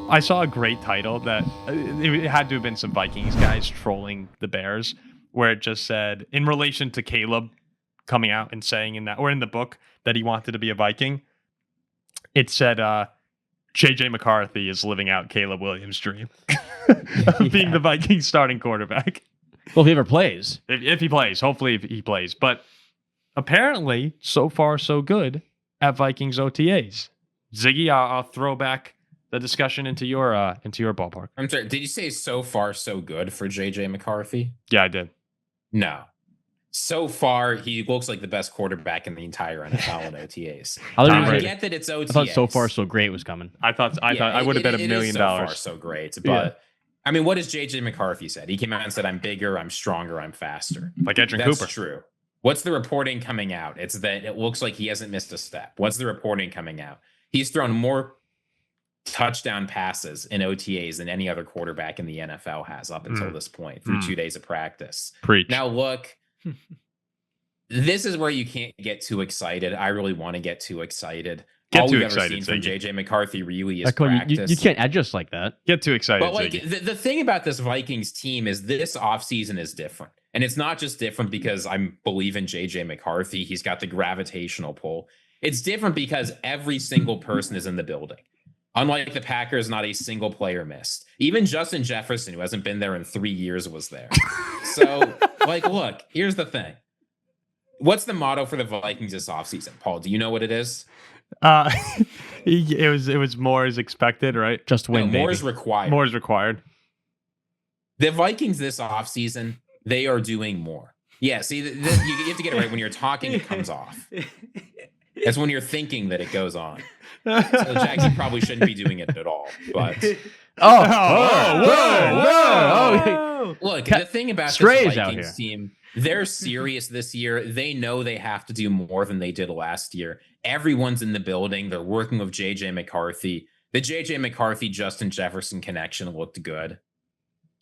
I saw a great title that it had to have been some Vikings guys trolling the Bears, where it just said, in relation to Caleb coming out and saying in that, or in the book, that he wanted to be a Viking, it said, JJ McCarthy is living out Caleb Williams' dream of being the Vikings starting quarterback. Well, if he ever plays. If he plays, hopefully if he plays. But apparently, so far, so good at Vikings OTAs. Ziggy, I'll throw back the discussion into your ballpark. I'm sorry, did you say so far so good for JJ McCarthy? Yeah, I did. No. So far, he looks like the best quarterback in the entire NFL in OTAs. I get that it's OTAs. I thought so far so great was coming. I thought I would have bet $1 million. So far so great, but I mean, what has JJ McCarthy said? He came out and said, "I'm bigger, I'm stronger, I'm faster." Like Edgerrin Cooper. That's true. What's the reporting coming out? It's that it looks like he hasn't missed a step. What's the reporting coming out? He's thrown more touchdown passes in OTAs than any other quarterback in the NFL has up until this point through 2 days of practice. Preach. Now, look, this is where you can't get too excited. I really want to get too excited. All we've ever seen from JJ McCarthy really is practice. You can't adjust like that. Get too excited. But like the thing about this Vikings team is this offseason is different. And it's not just different because I believe in JJ McCarthy. He's got the gravitational pull. It's different because every single person is in the building. Unlike the Packers, not a single player missed. Even Justin Jefferson, who hasn't been there in 3 years, was there. So, like, look, here's the thing. What's the motto for the Vikings this offseason? Paul, do you know what it is? It was more as expected, right? Just win, more is required. More is required. The Vikings this offseason, they are doing more. Yeah, see, you have to get it right. When you're talking, it comes off. It's when you're thinking that it goes on. So Jackson probably shouldn't be doing it at all. But whoa. Look, the thing about this Vikings team, they're serious this year. They know they have to do more than they did last year. Everyone's in the building. They're working with JJ McCarthy. The JJ McCarthy Justin Jefferson connection looked good.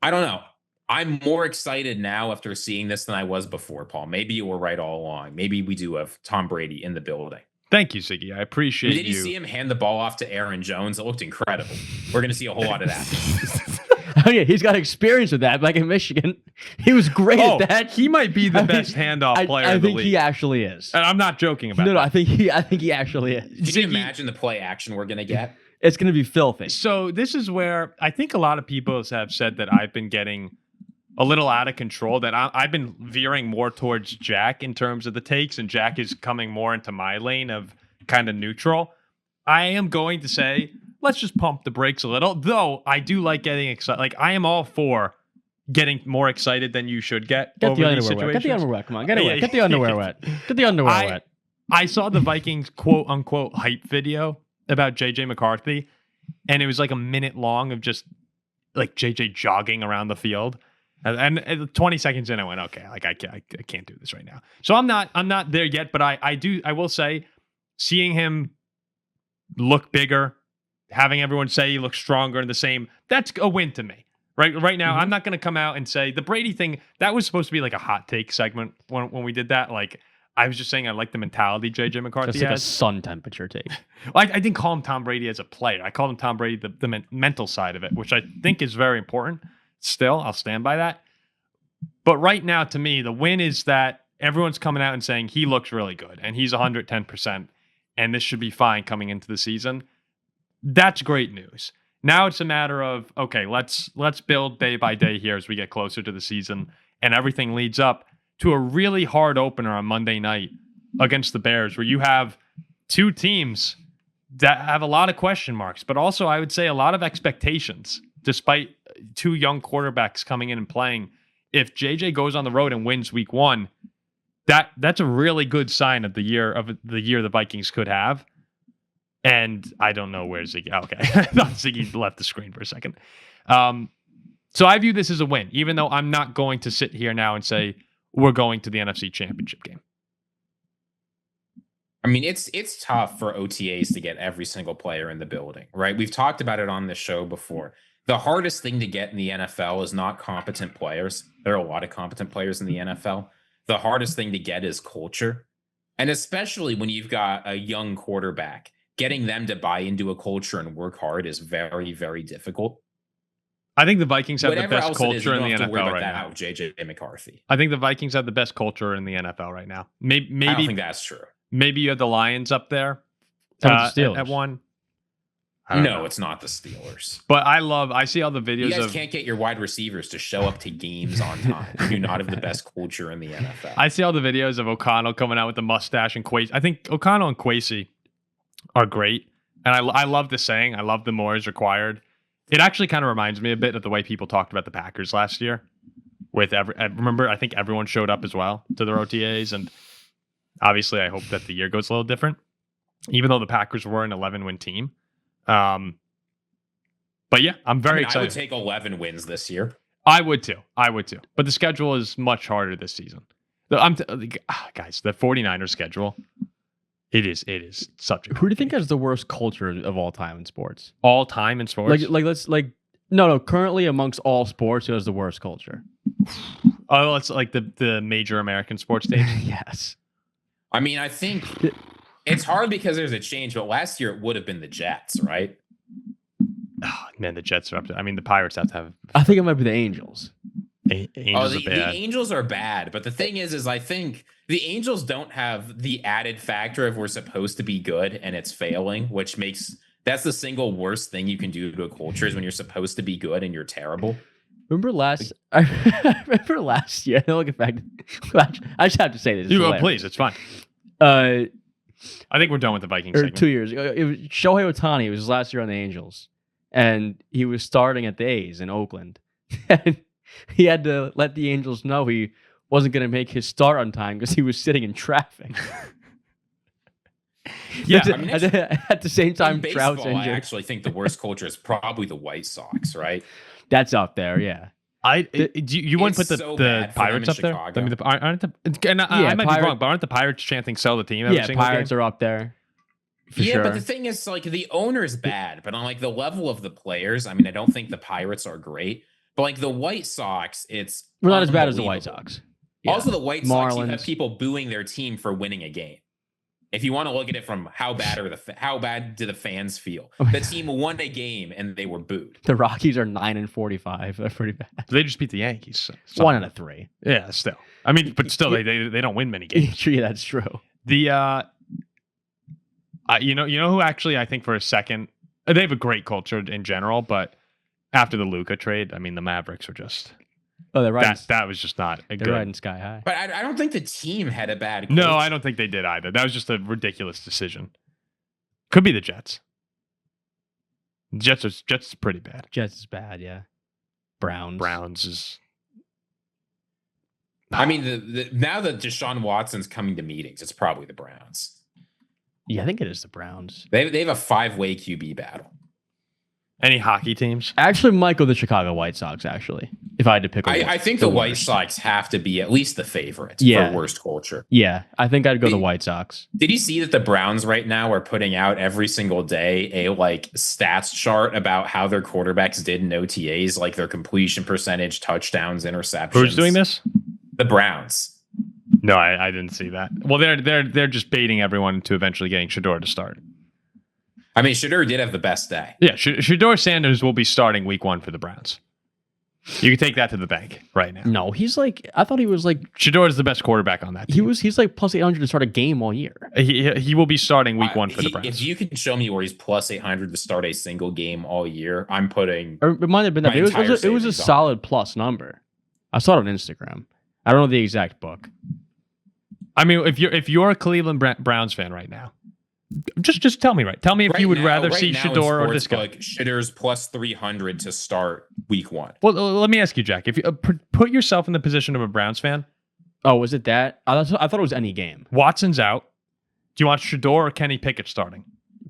I don't know. I'm more excited now after seeing this than I was before, Paul. Maybe you were right all along. Maybe we do have Tom Brady in the building. Thank you, Ziggy. I appreciate Did you see him hand the ball off to Aaron Jones? It looked incredible. We're going to see a whole lot of that. Oh, yeah, he's got experience with that back in Michigan. He was great at that. He might be the best handoff player in the league. I think he actually is. And I'm not joking about that. No, I think he actually is. Can you imagine the play action we're going to get? It's going to be filthy. So this is where I think a lot of people have said that I've been getting a little out of control, that I've been veering more towards Jack in terms of the takes, and Jack is coming more into my lane of kind of neutral. I am going to say, let's just pump the brakes a little, though I do like getting excited. Like, I am all for getting more excited than you should get over these situations. Get the underwear wet. Come on, get it wet. Get the underwear wet. Get the underwear wet. I saw the Vikings quote-unquote hype video about JJ McCarthy, and it was like a minute long of just like JJ jogging around the field. And 20 seconds in, I went, okay, like I can't do this right now. So I'm not there yet, but I will say, seeing him look bigger, having everyone say he looks stronger and the same, that's a win to me. Right now, I'm not going to come out and say the Brady thing, that was supposed to be like a hot take segment when we did that. Like, I was just saying I like the mentality JJ McCarthy has. That's like a sun temperature take. I didn't call him Tom Brady as a player. I called him Tom Brady the mental side of it, which I think is very important. Still, I'll stand by that. But right now, to me, the win is that everyone's coming out and saying he looks really good and he's 110%, and this should be fine coming into the season. That's great news. Now it's a matter of, okay, let's build day by day here as we get closer to the season, and everything leads up to a really hard opener on Monday night against the Bears, where you have two teams that have a lot of question marks, but also I would say a lot of expectations, despite two young quarterbacks coming in and playing. If JJ goes on the road and wins week one, that's a really good sign of the year the Vikings could have. And I don't know where Ziggy. Okay, I thought Ziggy left the screen for a second. So I view this as a win, even though I'm not going to sit here now and say we're going to the NFC Championship game. I mean, it's tough for OTAs to get every single player in the building, right? We've talked about it on this show before. The hardest thing to get in the NFL is not competent players. There are a lot of competent players in the NFL. The hardest thing to get is culture. And especially when you've got a young quarterback getting them to buy into a culture and work hard is very, very difficult. I think the Vikings have Whatever the best else it is, culture you in don't the have to worry NFL about right that now. with JJ McCarthy. I think the Vikings have the best culture in the NFL right now. I don't Maybe think that's true. you have the Lions up there How about the Steelers? at one. I don't No, know. it's not the Steelers. But I see all the You videos guys of can't get your wide receivers to show up to games on time. You do not have the best culture in the NFL. I see all the videos of O'Connell coming out with the mustache and Kwesi. I think O'Connell and Kwesi are great. And I love the saying, I love the more is required. It actually kind of reminds me a bit of the way people talked about the Packers last year. Remember, I think everyone showed up as well to their OTAs. And obviously, I hope that the year goes a little different, even though the Packers were an 11-win team. But yeah, I'm very excited. I would take 11 wins this year. I would too. But the schedule is much harder this season. Guys, the 49ers schedule, it is such a Who do you think has the worst culture of all time in sports? all time in sports. No, currently amongst all sports, who has the worst culture? Oh, it's like the major American sports teams. Yes. I mean, I think it's hard because there's a change, but last year it would have been the Jets, right? Oh, man, the Jets are up to. I mean, the Pirates have to have I think it might be the Angels. Angels the are bad. Angels are bad, but the thing is I think the Angels don't have the added factor of we're supposed to be good and it's failing, which makes that's the single worst thing you can do to a culture is when you're supposed to be good and you're terrible. Remember last? I remember last year. Looking back, I just have to say this. It's hilarious. Please, it's fine. Uh, I think we're done with the Vikings or segment. 2 years ago, it was Shohei Ohtani. It was his last year on the Angels, and he was starting at the A's in Oakland, and he had to let the Angels know he wasn't going to make his start on time because he was sitting in traffic. Yeah, I mean, at the same time, in Trout's baseball, I injured. actually think the worst culture is probably the White Sox, right? That's up there, yeah. You wouldn't put It's the, so the bad for them Pirates in up there? Chicago. I mean, aren't the, and I might be wrong, but aren't the Pirates chanting "sell the team" every Yeah, single Pirates game? are up there. For Yeah, sure. but the thing is, like, the owner's bad, but on like the level of the players, I mean, I don't think the Pirates are great, but like the White Sox, it's We're not as bad as the White unbelievable. Sox. Yeah. Also, the White Sox, you have Marlins. people booing their team for winning a game. If you want to look at it from how bad how bad do the fans feel? The team won a game and they were booed. The Rockies are 9-45. They're pretty bad. They just beat the Yankees. so- 1 out of 3. Yeah, still. I mean, but still, they don't win many games. Yeah, that's true. The you know who actually I think for a second they have a great culture in general, but after the Luka trade, I mean the Mavericks are just Oh, they're riding. that was just not a They're good. riding sky high. But I don't think the team had a bad coach. No, I don't think they did either. That was just a ridiculous decision. Could be the Jets. Jets is pretty bad. Jets is bad, yeah. Browns is. I mean, now that Deshaun Watson's coming to meetings, it's probably the Browns. Yeah, I think it is the Browns. They have a 5-way QB battle. Any hockey teams? Actually, might go the Chicago White Sox, actually, if I had to pick a I think the White worst. Sox have to be at least the favorites Yeah. for worst culture. Yeah, I think I'd go the Wait. White Sox. Did you see that the Browns right now are putting out every single day a like stats chart about how their quarterbacks did in OTAs, like their completion percentage, touchdowns, interceptions? Who's doing this? The Browns. No, I didn't see that. Well, they're just baiting everyone into eventually getting Shador to start. I mean, Shador did have the best day. Yeah, Shador Sanders will be starting week 1 for the Browns. You can take that to the bank right now. No, he's like, I thought he was like, Shador is the best quarterback on that team. he's like plus 800 to start a game all year. He will be starting week 1 for the Browns. If you can show me where he's plus 800 to start a single game all year, I'm putting. Or it might have been that. My But entire it was a savings on solid plus number. I saw it on Instagram. I don't know the exact book. I mean, if you're a Cleveland Browns fan right now, just tell me Tell me if you would rather see Shador or this guy. Like Shador's plus 300 to start week 1. Well, let me ask you, Jack. If you put yourself in the position of a Browns fan, Oh, was it that? I thought it was any game. Watson's out. Do you want Shador or Kenny Pickett starting?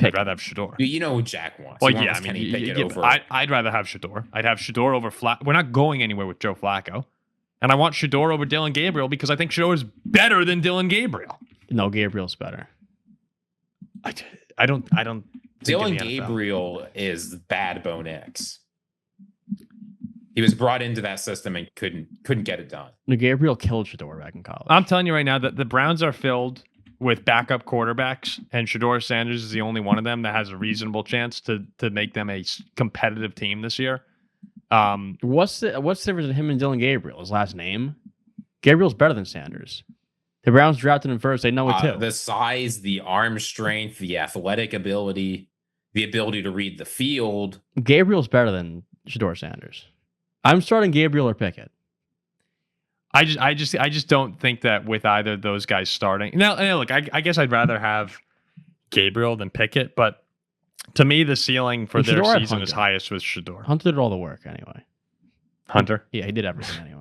I'd rather have Shador. You know who Jack wants. Well, He yeah, wants I mean, Kenny Pickett over. I'd rather have Shador. I'd have Shador over Flacco. We're not going anywhere with Joe Flacco. And I want Shador over Dylan Gabriel because I think Shador is better than Dylan Gabriel. No, Gabriel's better. I don't. think in Dylan the NFL. Gabriel is bad Bone X. He was brought into that system and couldn't get it done. No, Gabriel killed Shador back in college. I'm telling you right now that the Browns are filled with backup quarterbacks, and Shador Sanders is the only one of them that has a reasonable chance to make them a competitive team this year. What's the difference in him and Dylan Gabriel? His last name? Gabriel's better than Sanders. The Browns drafted him first. They know it too. The size, the arm strength, the athletic ability, the ability to read the field. Gabriel's better than Shador Sanders. I'm starting Gabriel or Pickett. I just don't think that with either of those guys starting. Now, look, I guess I'd rather have Gabriel than Pickett, but to me, the ceiling for their Shador had season is Hunter. highest with Shador. Hunter did all the work anyway. Hunter? Yeah, he did everything anyway.